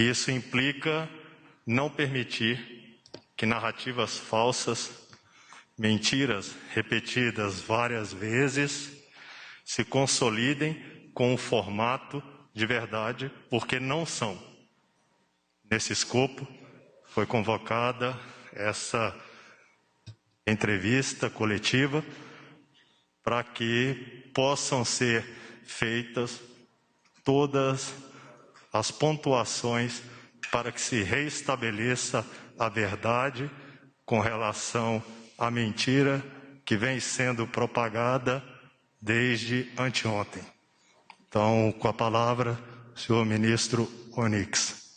Isso implica não permitir que narrativas falsas, mentiras repetidas várias vezes, se consolidem com um formato de verdade, porque não são. Nesse escopo, foi convocada essa entrevista coletiva para que possam ser feitas todas as pontuações para que se reestabeleça a verdade com relação à mentira que vem sendo propagada desde anteontem. Então, com a palavra, senhor ministro Onyx.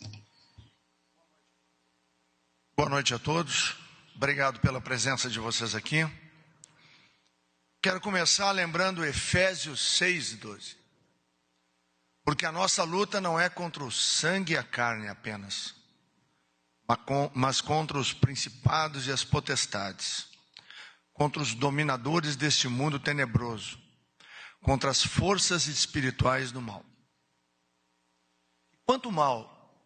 Boa noite a todos. Obrigado pela presença de vocês aqui. Quero começar lembrando Efésios 6:12. Porque a nossa luta não é contra o sangue e a carne apenas, mas contra os principados e as potestades, contra os dominadores deste mundo tenebroso, contra as forças espirituais do mal. Quanto mal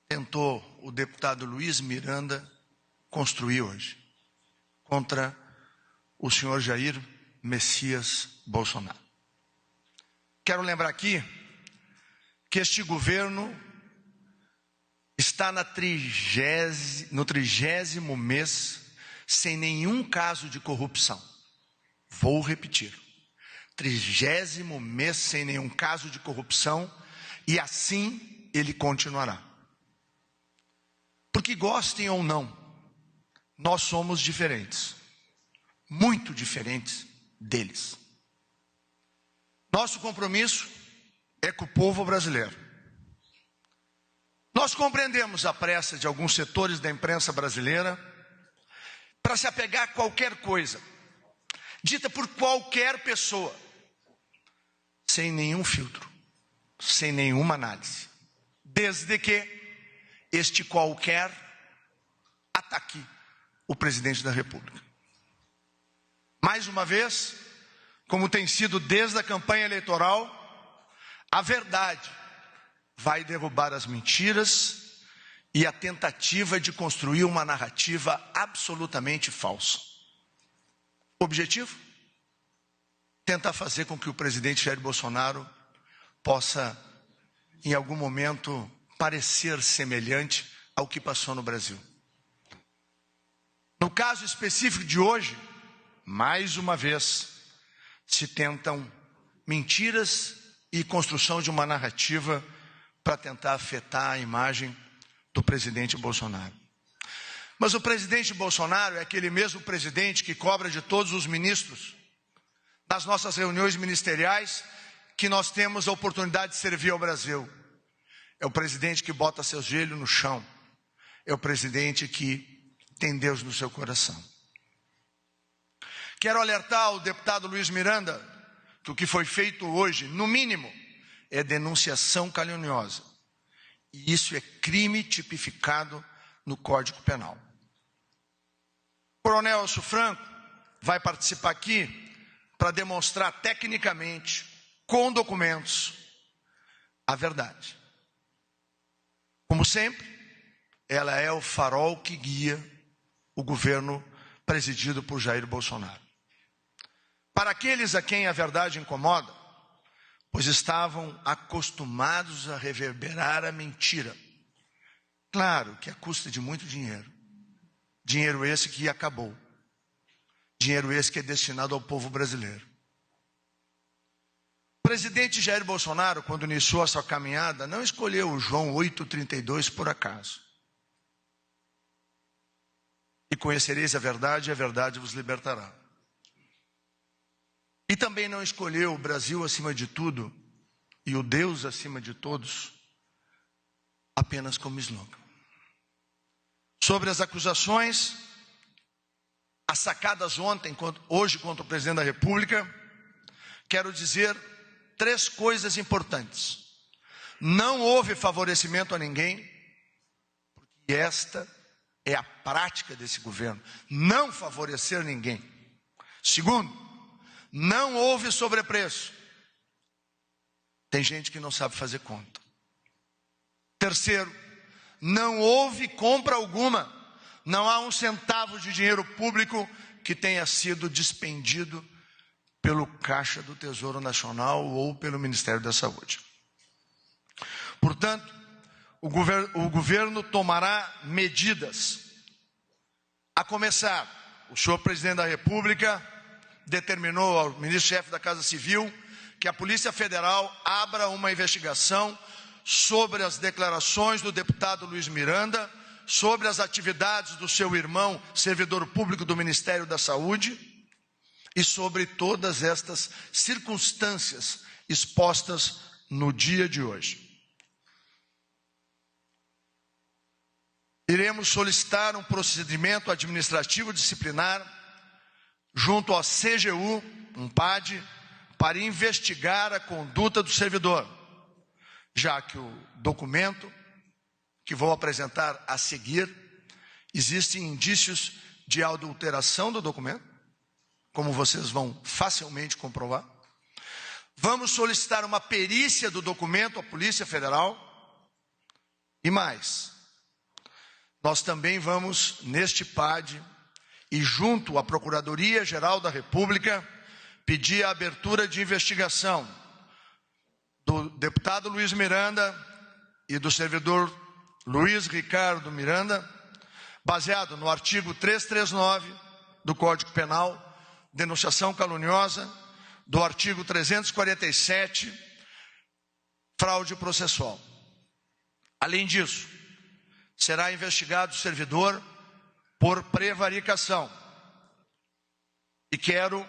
tentou o deputado Luiz Miranda construir hoje contra o senhor Jair Messias Bolsonaro? Quero lembrar aqui que este governo está no 30º mês sem nenhum caso de corrupção. Vou repetir. 30º mês sem nenhum caso de corrupção, e assim ele continuará. Porque gostem ou não, nós somos diferentes, muito diferentes deles. Nosso compromisso é com o povo brasileiro. Nós compreendemos a pressa de alguns setores da imprensa brasileira para se apegar a qualquer coisa, dita por qualquer pessoa, sem nenhum filtro, sem nenhuma análise, desde que este qualquer ataque o presidente da República. Mais uma vez, como tem sido desde a campanha eleitoral, a verdade vai derrubar as mentiras e a tentativa de construir uma narrativa absolutamente falsa. O objetivo? Tentar fazer com que o presidente Jair Bolsonaro possa, em algum momento, parecer semelhante ao que passou no Brasil. No caso específico de hoje, mais uma vez, se tentam mentiras e construção de uma narrativa para tentar afetar a imagem do presidente Bolsonaro. Mas o presidente Bolsonaro é aquele mesmo presidente que cobra de todos os ministros, nas nossas reuniões ministeriais, que nós temos a oportunidade de servir ao Brasil. É o presidente que bota seu joelho no chão. É o presidente que tem Deus no seu coração. Quero alertar o deputado Luiz Miranda que o que foi feito hoje, no mínimo, é denunciação caluniosa. E isso é crime tipificado no Código Penal. O coronel Elcio Franco vai participar aqui para demonstrar tecnicamente, com documentos, a verdade. Como sempre, ela é o farol que guia o governo presidido por Jair Bolsonaro. Para aqueles a quem a verdade incomoda, pois estavam acostumados a reverberar a mentira. Claro que à custa de muito dinheiro. Dinheiro esse que acabou. Dinheiro esse que é destinado ao povo brasileiro. O presidente Jair Bolsonaro, quando iniciou a sua caminhada, não escolheu o João 8,32 por acaso. E conhecereis a verdade, e a verdade vos libertará. E também não escolheu o Brasil acima de tudo e o Deus acima de todos apenas como slogan. Sobre as acusações, as sacadas hoje contra o presidente da República, quero dizer 3 coisas importantes. Não houve favorecimento a ninguém, porque esta é a prática desse governo, não favorecer ninguém. Segundo, não houve sobrepreço. Tem gente que não sabe fazer conta. Terceiro, não houve compra alguma, não há um centavo de dinheiro público que tenha sido despendido pelo Caixa do Tesouro Nacional ou pelo Ministério da Saúde. Portanto, o governo tomará medidas, a começar, o senhor presidente da República determinou ao ministro-chefe da Casa Civil que a Polícia Federal abra uma investigação sobre as declarações do deputado Luiz Miranda, sobre as atividades do seu irmão, servidor público do Ministério da Saúde, e sobre todas estas circunstâncias expostas no dia de hoje. Iremos solicitar um procedimento administrativo disciplinar junto ao CGU, um PAD, para investigar a conduta do servidor, já que o documento que vou apresentar a seguir, existem indícios de adulteração do documento, como vocês vão facilmente comprovar. Vamos solicitar uma perícia do documento à Polícia Federal. E mais, nós também vamos, neste PAD, e junto à Procuradoria-Geral da República, pedir a abertura de investigação do deputado Luiz Miranda e do servidor Luiz Ricardo Miranda, baseado no artigo 339 do Código Penal, denunciação caluniosa, do artigo 347, fraude processual. Além disso, será investigado o servidor por prevaricação. E quero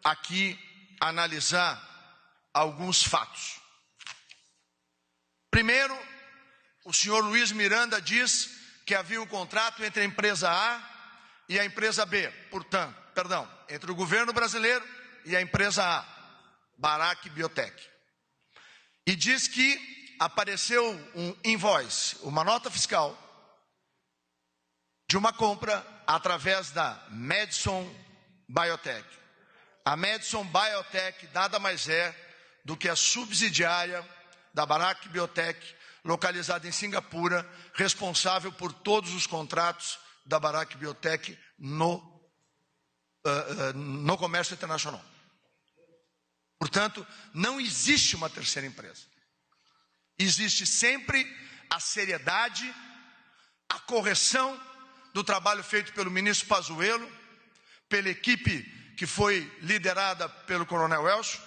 aqui analisar alguns fatos. Primeiro, o senhor Luiz Miranda diz que havia um contrato entre a empresa A e a empresa B, entre o governo brasileiro e a empresa A, Barak Biotech. E diz que apareceu um invoice, uma nota fiscal, de uma compra através da Madison Biotech. A Madison Biotech nada mais é do que a subsidiária da Barak Biotech, localizada em Singapura, responsável por todos os contratos da Barak Biotech no comércio internacional. Portanto, não existe uma terceira empresa. Existe sempre a seriedade, a correção do trabalho feito pelo ministro Pazuello, pela equipe que foi liderada pelo coronel Elcio,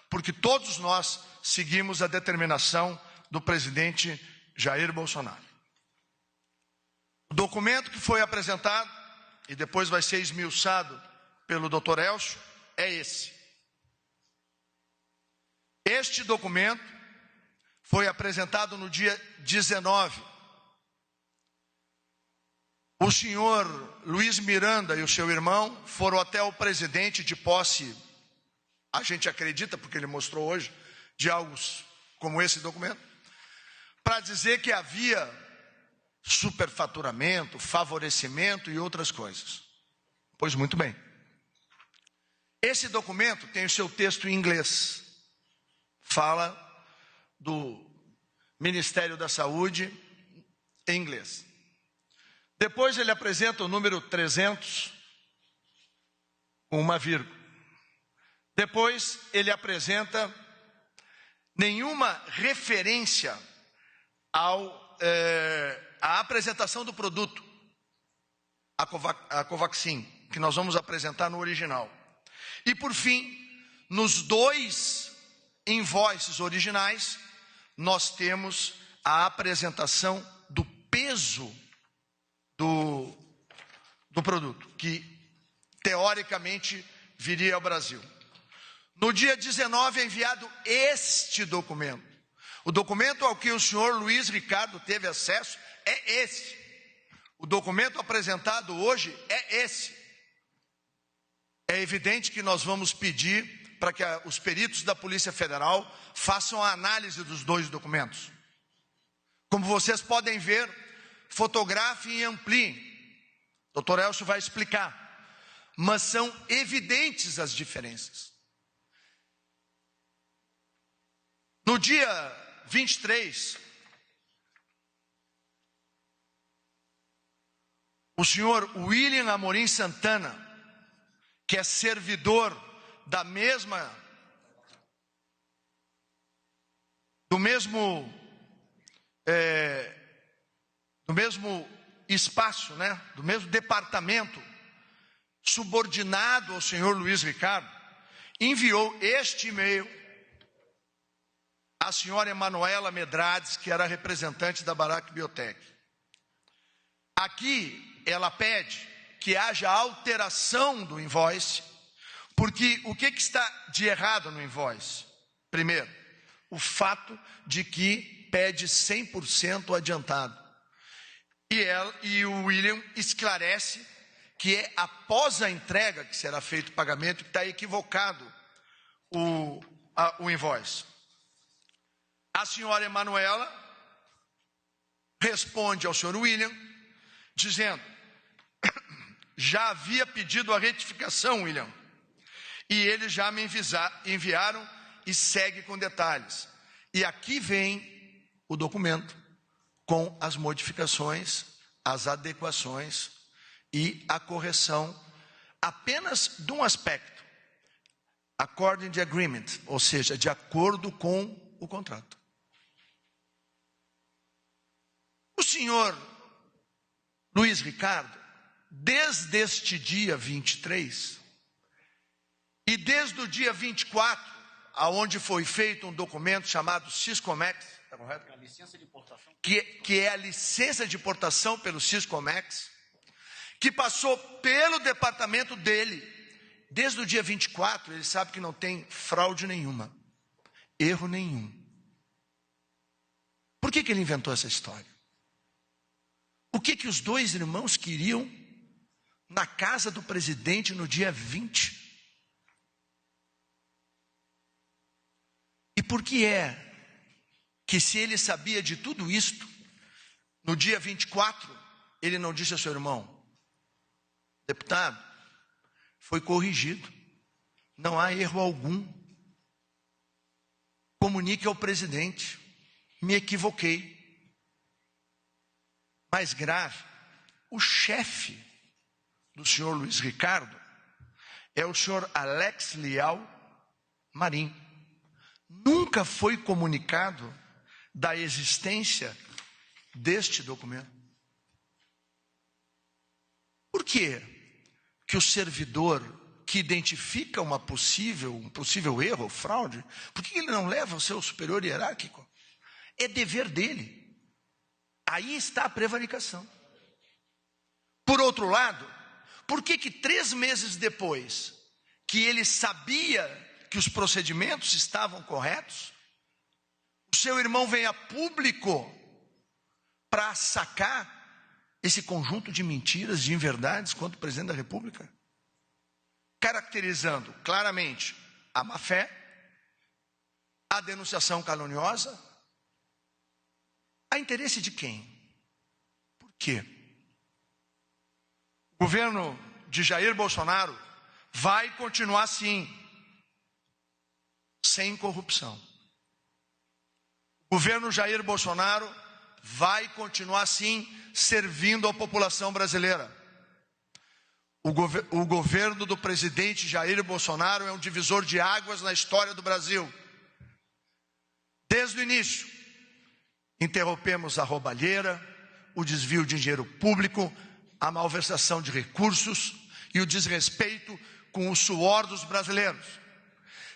porque todos nós seguimos a determinação do presidente Jair Bolsonaro. O documento que foi apresentado, e depois vai ser esmiuçado pelo Dr. Elcio, é esse. Este documento foi apresentado no dia 19. O senhor Luiz Miranda e o seu irmão foram até o presidente de posse, a gente acredita, porque ele mostrou hoje, de algo como esse documento, para dizer que havia superfaturamento, favorecimento e outras coisas. Pois muito bem. Esse documento tem o seu texto em inglês. Fala do Ministério da Saúde em inglês. Depois ele apresenta o número 300, com uma vírgula. Depois ele apresenta nenhuma referência à apresentação do produto, a Covaxin, que nós vamos apresentar no original. E por fim, nos dois invoices originais, nós temos a apresentação do peso do produto, que teoricamente viria ao Brasil. No dia 19 é enviado este documento. O documento ao que o senhor Luiz Ricardo teve acesso é esse. O documento apresentado hoje é esse. É evidente que nós vamos pedir para que os peritos da Polícia Federal façam a análise dos dois documentos. Como vocês podem ver, fotografem e ampliem. O Dr. Elcio vai explicar. Mas são evidentes as diferenças. No dia 23, o senhor William Amorim Santana, que é servidor do mesmo espaço, né? Do mesmo departamento, subordinado ao senhor Luiz Ricardo, enviou este e-mail à senhora Emanuela Medrades, que era representante da Barac Biotech. Aqui ela pede que haja alteração do invoice, porque o que está de errado no invoice? Primeiro, o fato de que pede 100% adiantado. E o William esclarece que é após a entrega que será feito o pagamento, que está equivocado o invoice. A senhora Emanuela responde ao senhor William, dizendo: já havia pedido a retificação, William, e eles já me enviaram, e segue com detalhes. E aqui vem o documento com as modificações, as adequações e a correção apenas de um aspecto: according to agreement, ou seja, de acordo com o contrato. O senhor Luiz Ricardo, desde este dia 23, e desde o dia 24, aonde foi feito um documento chamado Siscomex, tá correto? A licença de importação. Que é a licença de importação pelo Siscomex, que passou pelo departamento dele, desde o dia 24, ele sabe que não tem fraude nenhuma, erro nenhum. Por que ele inventou essa história? O que os dois irmãos queriam na casa do presidente no dia 20? E por que é que, se ele sabia de tudo isto, no dia 24, ele não disse ao seu irmão: deputado, foi corrigido, não há erro algum, comunique ao presidente, me equivoquei. Mais grave, o chefe do senhor Luiz Ricardo é o senhor Alex Leal Marim. Nunca foi comunicado da existência deste documento. Por quê? Que o servidor que identifica um possível erro ou fraude, por que ele não leva ao seu superior hierárquico? É dever dele. Aí está a prevaricação. Por outro lado, por que 3 meses depois que ele sabia que os procedimentos estavam corretos, o seu irmão vem a público para sacar esse conjunto de mentiras, de inverdades contra o presidente da República, caracterizando claramente a má-fé, a denunciação caluniosa, a interesse de quem? Por quê? O governo de Jair Bolsonaro vai continuar assim, sem corrupção. O governo Jair Bolsonaro vai continuar assim, servindo a população brasileira. O governo do presidente Jair Bolsonaro é um divisor de águas na história do Brasil. Desde o início, interrompemos a roubalheira, o desvio de dinheiro público, a malversação de recursos e o desrespeito com o suor dos brasileiros.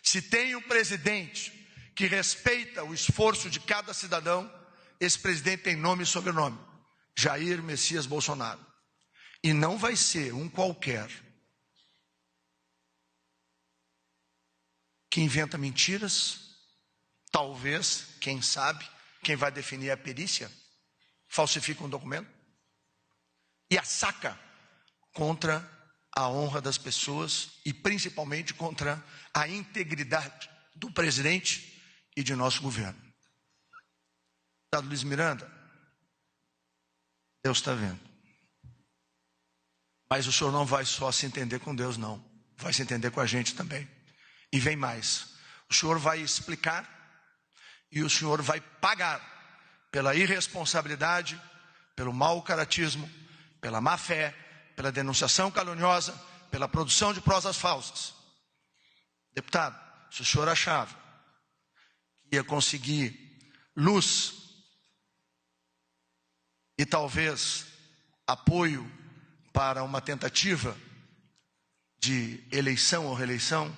Se tem um presidente que respeita o esforço de cada cidadão, esse presidente tem nome e sobrenome: Jair Messias Bolsonaro. E não vai ser um qualquer que inventa mentiras. Talvez, quem sabe, quem vai definir a perícia, falsifica um documento e assaca contra a honra das pessoas e principalmente contra a integridade do presidente e de nosso governo. Deputado Luiz Miranda, Deus está vendo. Mas o senhor não vai só se entender com Deus, não. Vai se entender com a gente também. E vem mais. O senhor vai explicar e o senhor vai pagar pela irresponsabilidade, pelo mau caratismo, pela má fé, pela denunciação caluniosa, pela produção de prosas falsas. Deputado, se o senhor achava que ia conseguir luz e talvez apoio para uma tentativa de eleição ou reeleição,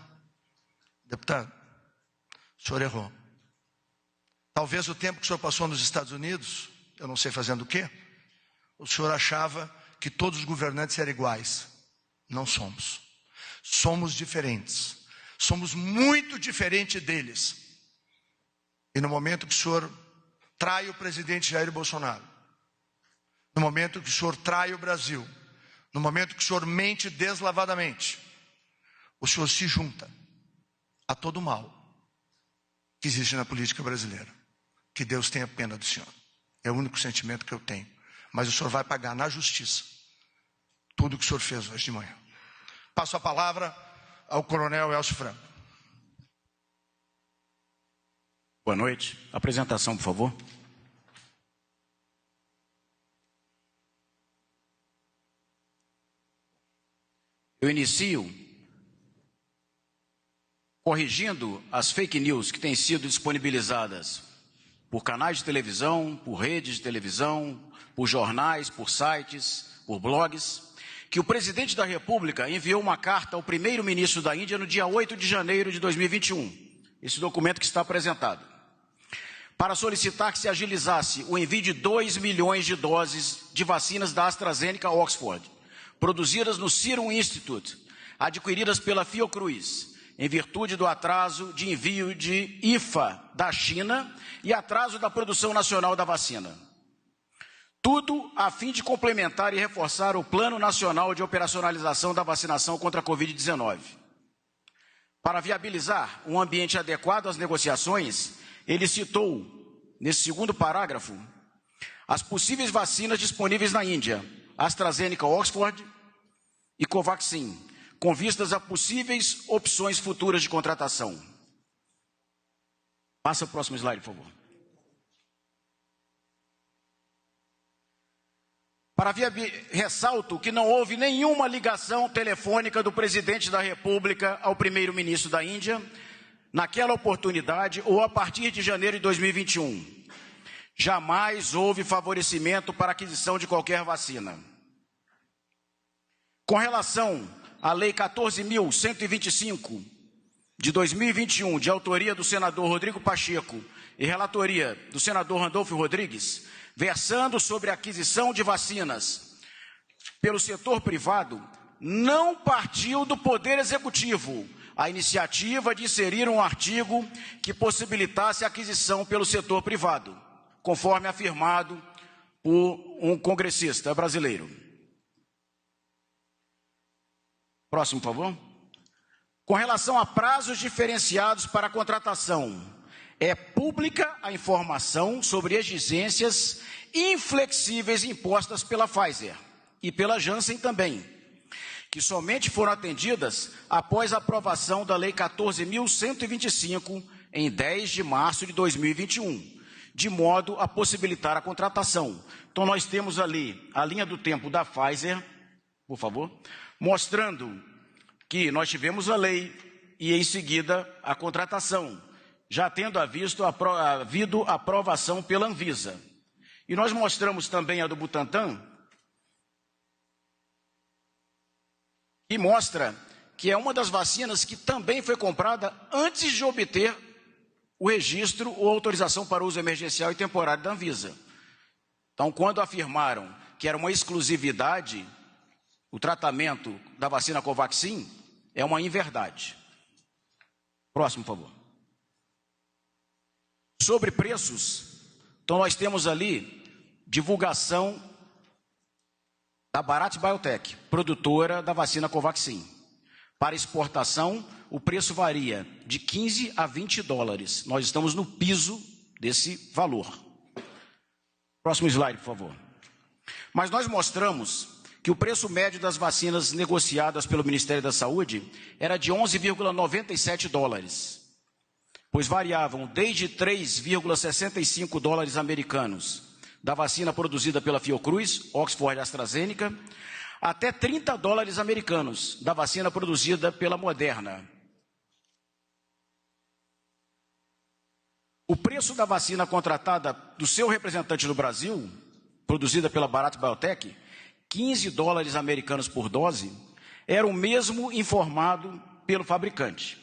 deputado, o senhor errou. Talvez o tempo que o senhor passou nos Estados Unidos, eu não sei fazendo o quê, o senhor achava que todos os governantes eram iguais. Não somos. Somos diferentes. Somos muito diferentes deles. E no momento que o senhor trai o presidente Jair Bolsonaro, no momento que o senhor trai o Brasil, no momento que o senhor mente deslavadamente, o senhor se junta a todo o mal que existe na política brasileira. Que Deus tenha pena do senhor. É o único sentimento que eu tenho. Mas o senhor vai pagar na justiça tudo o que o senhor fez hoje de manhã. Passo a palavra ao coronel Elcio Franco. Boa noite. Apresentação, por favor. Eu inicio corrigindo as fake news que têm sido disponibilizadas por canais de televisão, por redes de televisão, por jornais, por sites, por blogs, que o presidente da República enviou uma carta ao primeiro-ministro da Índia no dia 8 de janeiro de 2021, esse documento que está apresentado, para solicitar que se agilizasse o envio de 2 milhões de doses de vacinas da AstraZeneca Oxford, produzidas no Serum Institute, adquiridas pela Fiocruz, em virtude do atraso de envio de IFA da China e atraso da produção nacional da vacina. Tudo a fim de complementar e reforçar o Plano Nacional de Operacionalização da Vacinação contra a Covid-19. Para viabilizar um ambiente adequado às negociações, ele citou, nesse segundo parágrafo, as possíveis vacinas disponíveis na Índia, AstraZeneca Oxford e Covaxin, com vistas a possíveis opções futuras de contratação. Passa o próximo slide, por favor. Ressalto que não houve nenhuma ligação telefônica do presidente da República ao primeiro-ministro da Índia, naquela oportunidade ou a partir de janeiro de 2021. Jamais houve favorecimento para aquisição de qualquer vacina. Com relação à Lei 14.125 de 2021, de autoria do senador Rodrigo Pacheco e relatoria do senador Randolfo Rodrigues, versando sobre a aquisição de vacinas pelo setor privado, não partiu do Poder Executivo a iniciativa de inserir um artigo que possibilitasse a aquisição pelo setor privado, conforme afirmado por um congressista brasileiro. Próximo, por favor. Com relação a prazos diferenciados para a contratação, é pública a informação sobre exigências inflexíveis impostas pela Pfizer e pela Janssen também, que somente foram atendidas após a aprovação da Lei 14.125 em 10 de março de 2021, de modo a possibilitar a contratação. Então, nós temos ali a linha do tempo da Pfizer, por favor, mostrando que nós tivemos a lei e, em seguida, a contratação, já tendo havido aprovação pela Anvisa. E nós mostramos também a do Butantan, que mostra que é uma das vacinas que também foi comprada antes de obter o registro ou autorização para uso emergencial e temporário da Anvisa. Então, quando afirmaram que era uma exclusividade, o tratamento da vacina Covaxin, é uma inverdade. Próximo, por favor. Sobre preços, então nós temos ali divulgação da Bharat Biotech, produtora da vacina Covaxin. Para exportação, o preço varia de 15 a 20 dólares. Nós estamos no piso desse valor. Próximo slide, por favor. Mas nós mostramos que o preço médio das vacinas negociadas pelo Ministério da Saúde era de 11,97 dólares. Pois variavam desde 3,65 dólares americanos da vacina produzida pela Fiocruz, Oxford e AstraZeneca, até $30 americanos da vacina produzida pela Moderna. O preço da vacina contratada do seu representante no Brasil, produzida pela Bharat Biotech, $15 americanos por dose, era o mesmo informado pelo fabricante.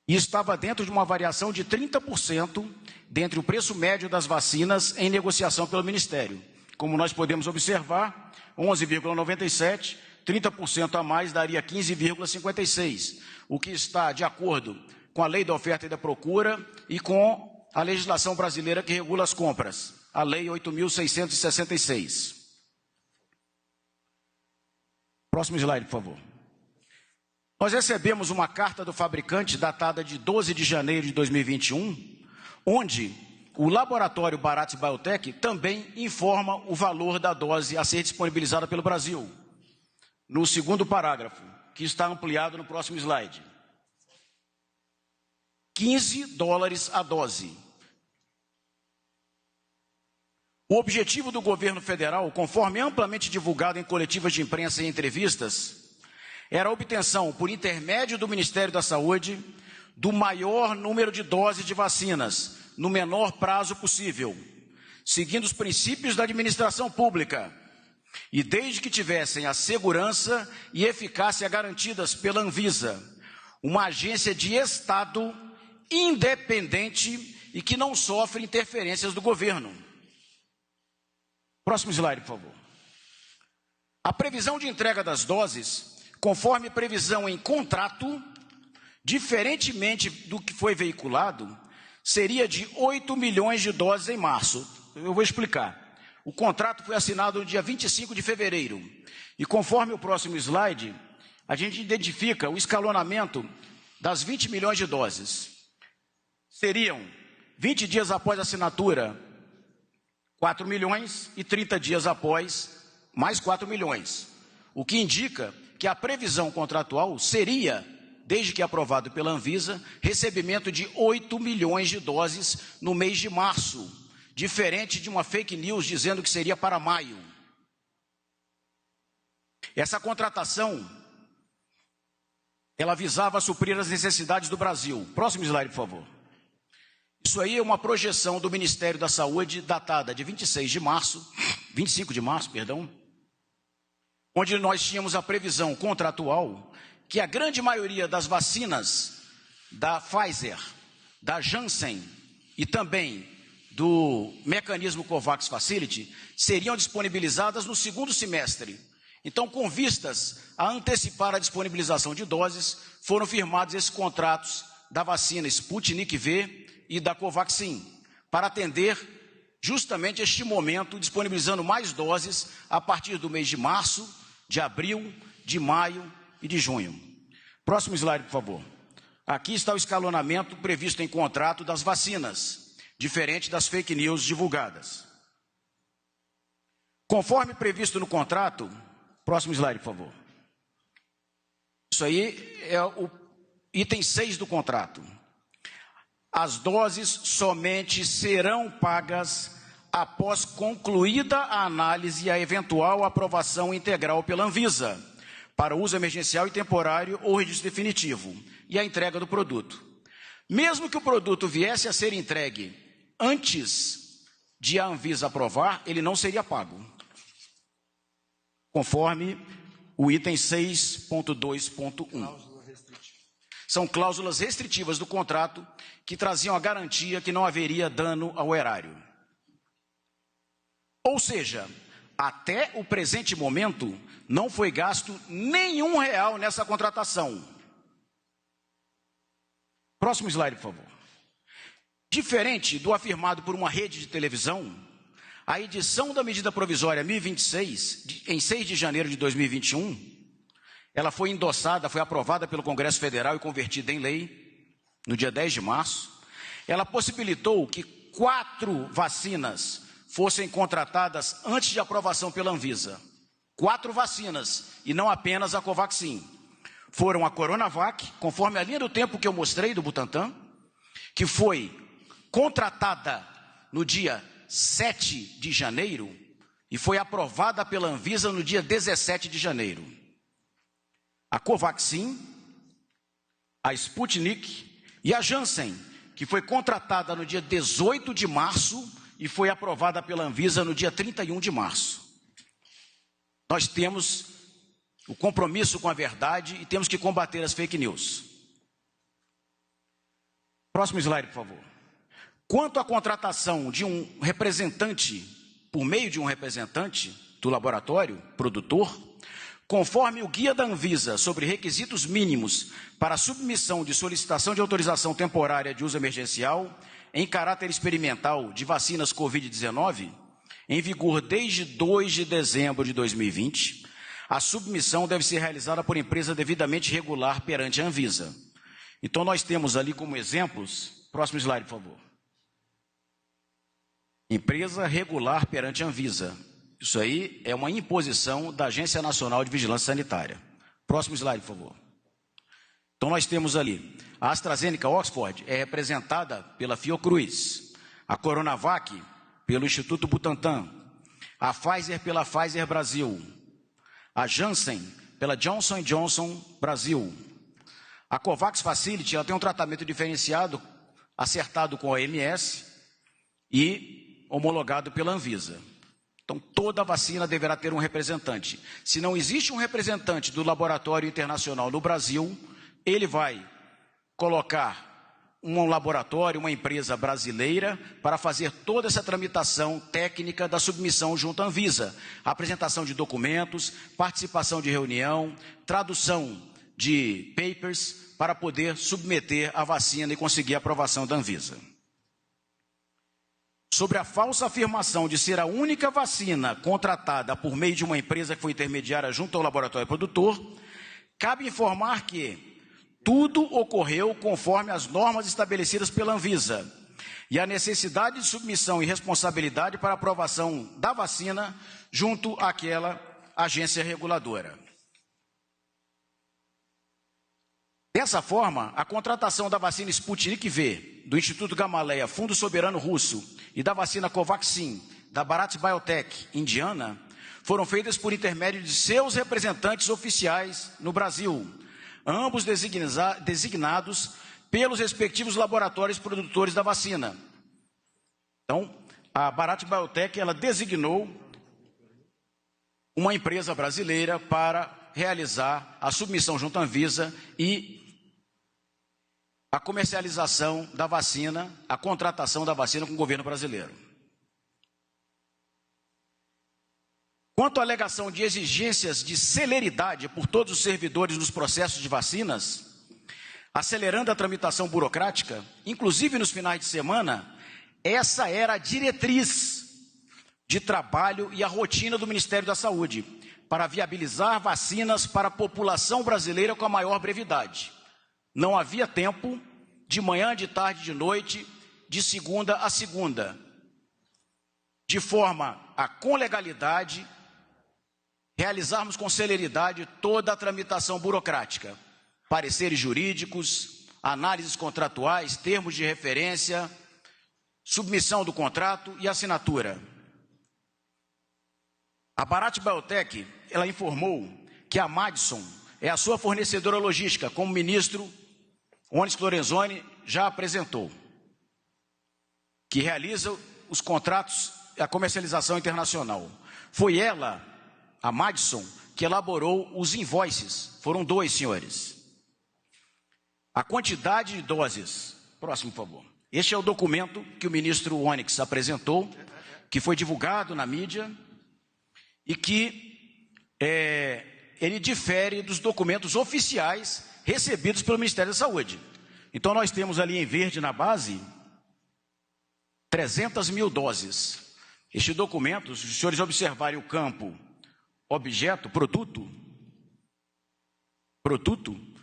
E estava dentro de uma variação de 30% dentre o preço médio das vacinas em negociação pelo Ministério. Como nós podemos observar, 11,97, 30% a mais daria 15,56, o que está de acordo com a Lei da Oferta e da Procura e com a legislação brasileira que regula as compras, a Lei 8.666. Próximo slide, por favor. Nós recebemos uma carta do fabricante datada de 12 de janeiro de 2021, onde o laboratório Bharat Biotech também informa o valor da dose a ser disponibilizada pelo Brasil, no segundo parágrafo, que está ampliado no próximo slide. $15 a dose. O objetivo do governo federal, conforme amplamente divulgado em coletivas de imprensa e entrevistas, era a obtenção, por intermédio do Ministério da Saúde, do maior número de doses de vacinas, no menor prazo possível, seguindo os princípios da administração pública, e desde que tivessem a segurança e eficácia garantidas pela Anvisa, uma agência de Estado independente e que não sofre interferências do governo. Próximo slide, por favor. A previsão de entrega das doses, conforme previsão em contrato, diferentemente do que foi veiculado, seria de 8 milhões de doses em março. Eu vou explicar. O contrato foi assinado no dia 25 de fevereiro. E conforme o próximo slide, a gente identifica o escalonamento das 20 milhões de doses. Seriam 20 dias após a assinatura, 4 milhões e 30 dias após, mais 4 milhões. O que indica que a previsão contratual seria, desde que aprovado pela Anvisa, recebimento de 8 milhões de doses no mês de março, diferente de uma fake news dizendo que seria para maio. Essa contratação, ela visava suprir as necessidades do Brasil. Próximo slide, por favor. Isso aí é uma projeção do Ministério da Saúde, datada de 25 de março, onde nós tínhamos a previsão contratual que a grande maioria das vacinas da Pfizer, da Janssen e também do mecanismo COVAX Facility seriam disponibilizadas no segundo semestre. Então, com vistas a antecipar a disponibilização de doses, foram firmados esses contratos da vacina Sputnik V e da Covaxin, para atender justamente este momento, disponibilizando mais doses a partir do mês de março, de abril, de maio e de junho. Próximo slide, por favor. Aqui está o escalonamento previsto em contrato das vacinas, diferente das fake news divulgadas. Conforme previsto no contrato, próximo slide, por favor. Isso aí é o item 6 do contrato. As doses somente serão pagas após concluída a análise e a eventual aprovação integral pela Anvisa, para uso emergencial e temporário ou registro definitivo, e a entrega do produto. Mesmo que o produto viesse a ser entregue antes de a Anvisa aprovar, ele não seria pago, conforme o item 6.2.1. São cláusulas restritivas do contrato que traziam a garantia que não haveria dano ao erário. Ou seja, até o presente momento, não foi gasto nenhum real nessa contratação. Próximo slide, por favor. Diferente do afirmado por uma rede de televisão, a edição da medida provisória 1026, em 6 de janeiro de 2021, ela foi endossada, foi aprovada pelo Congresso Federal e convertida em lei no dia 10 de março. Ela possibilitou que 4 vacinas fossem contratadas antes de aprovação pela Anvisa. 4 vacinas, e não apenas a Covaxin. Foram a Coronavac, conforme a linha do tempo que eu mostrei do Butantan, que foi contratada no dia 7 de janeiro e foi aprovada pela Anvisa no dia 17 de janeiro. A Covaxin, a Sputnik e a Janssen, que foi contratada no dia 18 de março e foi aprovada pela Anvisa no dia 31 de março. Nós temos o compromisso com a verdade e temos que combater as fake news. Próximo slide, por favor. Quanto à contratação de um representante, por meio de um representante do laboratório produtor, conforme o guia da Anvisa sobre requisitos mínimos para a submissão de solicitação de autorização temporária de uso emergencial em caráter experimental de vacinas Covid-19, em vigor desde 2 de dezembro de 2020, a submissão deve ser realizada por empresa devidamente regular perante a Anvisa. Então, nós temos ali como exemplos, próximo slide, por favor. Empresa regular perante a Anvisa. Isso aí é uma imposição da Agência Nacional de Vigilância Sanitária. Próximo slide, por favor. Então, nós temos ali, a AstraZeneca Oxford é representada pela Fiocruz, a Coronavac pelo Instituto Butantan, a Pfizer pela Pfizer Brasil, a Janssen pela Johnson & Johnson Brasil. A COVAX Facility ela tem um tratamento diferenciado, acertado com a OMS e homologado pela Anvisa. Então, toda vacina deverá ter um representante. Se não existe um representante do laboratório internacional no Brasil, ele vai colocar um laboratório, uma empresa brasileira, para fazer toda essa tramitação técnica da submissão junto à Anvisa. Apresentação de documentos, participação de reunião, tradução de papers, para poder submeter a vacina e conseguir a aprovação da Anvisa. Sobre a falsa afirmação de ser a única vacina contratada por meio de uma empresa que foi intermediária junto ao laboratório produtor, cabe informar que tudo ocorreu conforme as normas estabelecidas pela Anvisa e a necessidade de submissão e responsabilidade para aprovação da vacina junto àquela agência reguladora. Dessa forma, a contratação da vacina Sputnik V, do Instituto Gamaleya, Fundo Soberano Russo, e da vacina Covaxin, da Bharat Biotech, indiana, foram feitas por intermédio de seus representantes oficiais no Brasil, ambos designados pelos respectivos laboratórios produtores da vacina. Então, a Bharat Biotech, ela designou uma empresa brasileira para realizar a submissão junto à Anvisa e a comercialização da vacina, a contratação da vacina com o governo brasileiro. Quanto à alegação de exigências de celeridade por todos os servidores nos processos de vacinas, acelerando a tramitação burocrática, inclusive nos finais de semana, essa era a diretriz de trabalho e a rotina do Ministério da Saúde, para viabilizar vacinas para a população brasileira com a maior brevidade. Não havia tempo, de manhã, de tarde, de noite, de segunda a segunda, de forma a, com legalidade, realizarmos com celeridade toda a tramitação burocrática, pareceres jurídicos, análises contratuais, termos de referência, submissão do contrato e assinatura. A Bharat Biotech, ela informou que a Madison é a sua fornecedora logística, como o ministro Onyx Lorenzoni já apresentou, que realiza os contratos e a comercialização internacional. Foi ela, a Madison, que elaborou os invoices. Foram 2, senhores. A quantidade de doses. Próximo, por favor. Este é o documento que o ministro Onyx apresentou, que foi divulgado na mídia e que ele difere dos documentos oficiais recebidos pelo Ministério da Saúde. Então, nós temos ali em verde na base 300 mil doses. Este documento, se os senhores observarem o campo objeto, produto,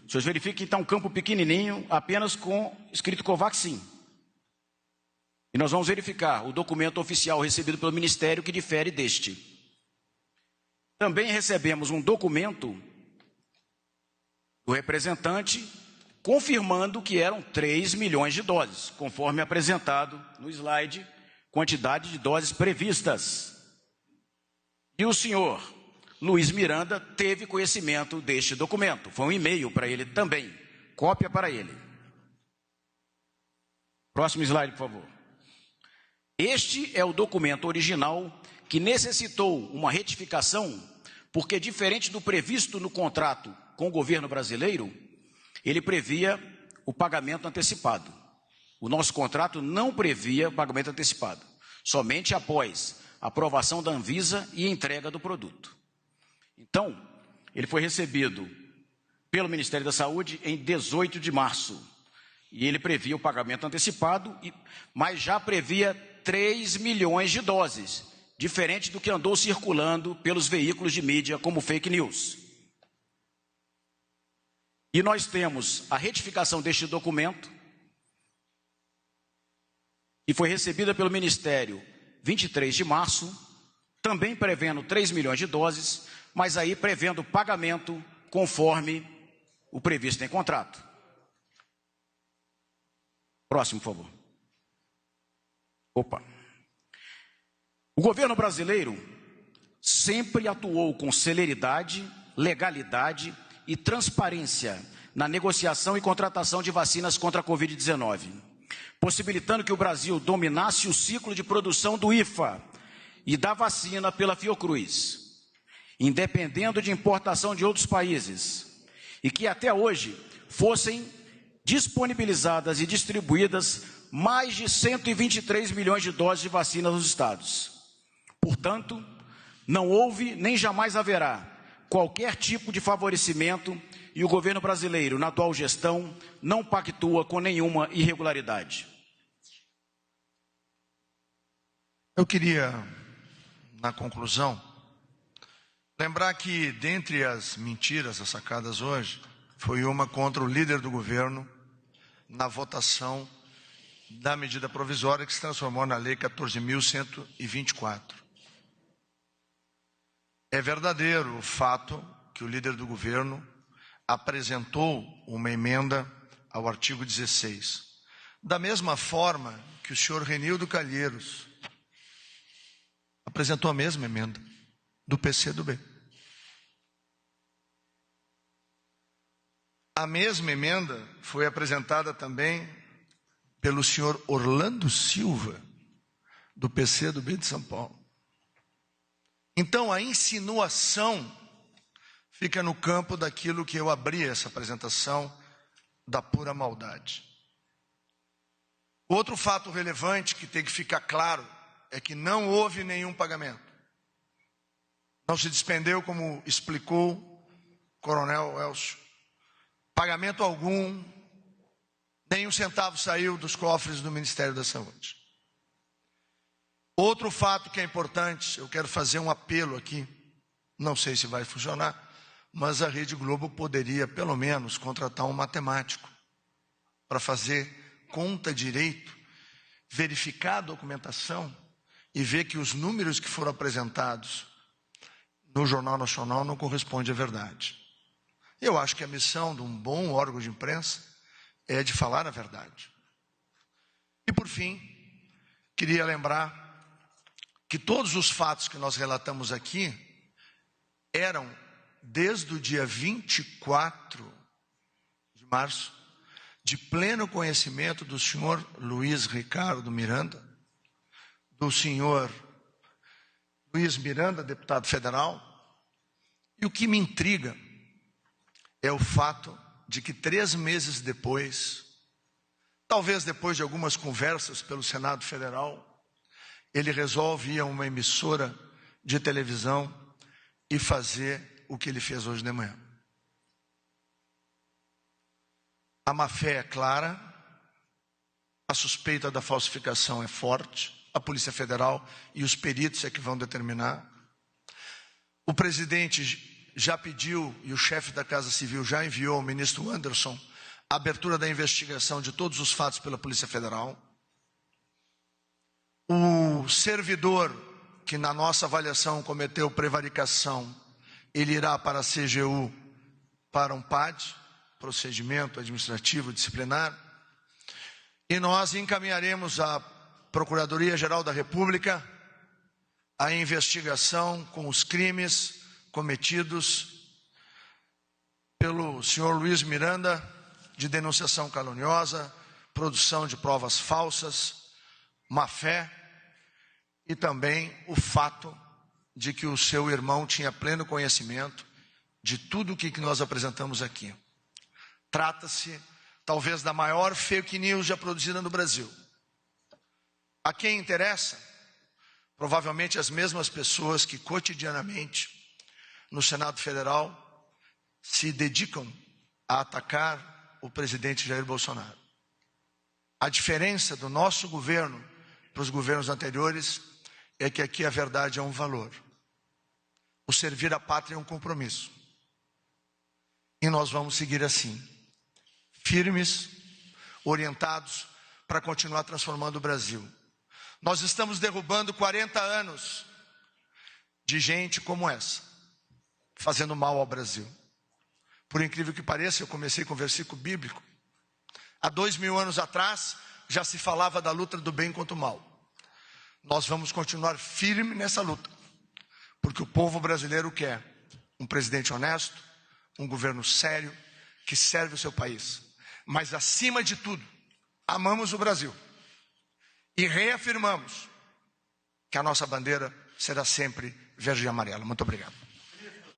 os senhores verificam que está um campo pequenininho, apenas com escrito Covaxin. E nós vamos verificar o documento oficial recebido pelo Ministério que difere deste. Também recebemos um documento do representante confirmando que eram 3 milhões de doses, conforme apresentado no slide, quantidade de doses previstas. E o senhor Luiz Miranda teve conhecimento deste documento. Foi um e-mail para ele também. Cópia para ele. Próximo slide, por favor. Este é o documento original que necessitou uma retificação, porque, diferente do previsto no contrato com o governo brasileiro, ele previa o pagamento antecipado. O nosso contrato não previa pagamento antecipado, somente após a aprovação da Anvisa e entrega do produto. Então, ele foi recebido pelo Ministério da Saúde em 18 de março, e ele previa o pagamento antecipado, mas já previa 3 milhões de doses, diferente do que andou circulando pelos veículos de mídia como fake news. E nós temos a retificação deste documento, que foi recebida pelo Ministério 23 de março, também prevendo 3 milhões de doses, mas aí prevendo pagamento conforme o previsto em contrato. Próximo, por favor. O governo brasileiro sempre atuou com celeridade, legalidade e transparência na negociação e contratação de vacinas contra a Covid-19, possibilitando que o Brasil dominasse o ciclo de produção do IFA e da vacina pela Fiocruz, independendo de importação de outros países, e que até hoje fossem disponibilizadas e distribuídas mais de 123 milhões de doses de vacina nos estados. Portanto, não houve nem jamais haverá qualquer tipo de favorecimento e o governo brasileiro, na atual gestão, não pactua com nenhuma irregularidade. Eu queria, na conclusão, lembrar que, dentre as mentiras sacadas hoje, foi uma contra o líder do governo na votação da medida provisória que se transformou na Lei 14.124. É verdadeiro o fato que o líder do governo apresentou uma emenda ao artigo 16. Da mesma forma que o senhor Renildo Calheiros apresentou a mesma emenda do PCdoB. A mesma emenda foi apresentada também pelo senhor Orlando Silva, do PCdoB de São Paulo. Então, a insinuação fica no campo daquilo que eu abri essa apresentação, da pura maldade. Outro fato relevante que tem que ficar claro é que não houve nenhum pagamento. Não se despendeu, como explicou o coronel Elcio, pagamento algum, nem um centavo saiu dos cofres do Ministério da Saúde. Outro fato que é importante, eu quero fazer um apelo aqui, não sei se vai funcionar, mas a Rede Globo poderia, pelo menos, contratar um matemático para fazer conta direito, verificar a documentação e ver que os números que foram apresentados no Jornal Nacional não correspondem à verdade. Eu acho que a missão de um bom órgão de imprensa é de falar a verdade. E, por fim, queria lembrar que todos os fatos que nós relatamos aqui eram, desde o dia 24 de março, de pleno conhecimento do senhor Luiz Ricardo Miranda, do senhor Luiz Miranda, deputado federal. E o que me intriga é o fato de que 3 meses depois, talvez depois de algumas conversas pelo Senado Federal, ele resolve ir a uma emissora de televisão e fazer o que ele fez hoje de manhã. A má-fé é clara, a suspeita da falsificação é forte, a Polícia Federal e os peritos é que vão determinar. O presidente já pediu, e o chefe da Casa Civil já enviou ao ministro Anderson, a abertura da investigação de todos os fatos pela Polícia Federal. O servidor que na nossa avaliação cometeu prevaricação, ele irá para a CGU, para um PAD, procedimento administrativo disciplinar, e nós encaminharemos Procuradoria-Geral da República a investigação com os crimes cometidos pelo senhor Luiz Miranda de denunciação caluniosa, produção de provas falsas, má-fé e também o fato de que o seu irmão tinha pleno conhecimento de tudo o que nós apresentamos aqui. Trata-se talvez da maior fake news já produzida no Brasil. A quem interessa? Provavelmente as mesmas pessoas que cotidianamente no Senado Federal se dedicam a atacar o presidente Jair Bolsonaro. A diferença do nosso governo para os governos anteriores é que aqui a verdade é um valor. O servir a pátria é um compromisso. E nós vamos seguir assim, firmes, orientados para continuar transformando o Brasil. Nós estamos derrubando 40 anos de gente como essa, fazendo mal ao Brasil. Por incrível que pareça, eu comecei com um versículo bíblico. Há 2000 anos atrás, já se falava da luta do bem contra o mal. Nós vamos continuar firme nessa luta, porque o povo brasileiro quer um presidente honesto, um governo sério, que serve o seu país. Mas acima de tudo, amamos o Brasil. E reafirmamos que a nossa bandeira será sempre verde e amarela. Muito obrigado.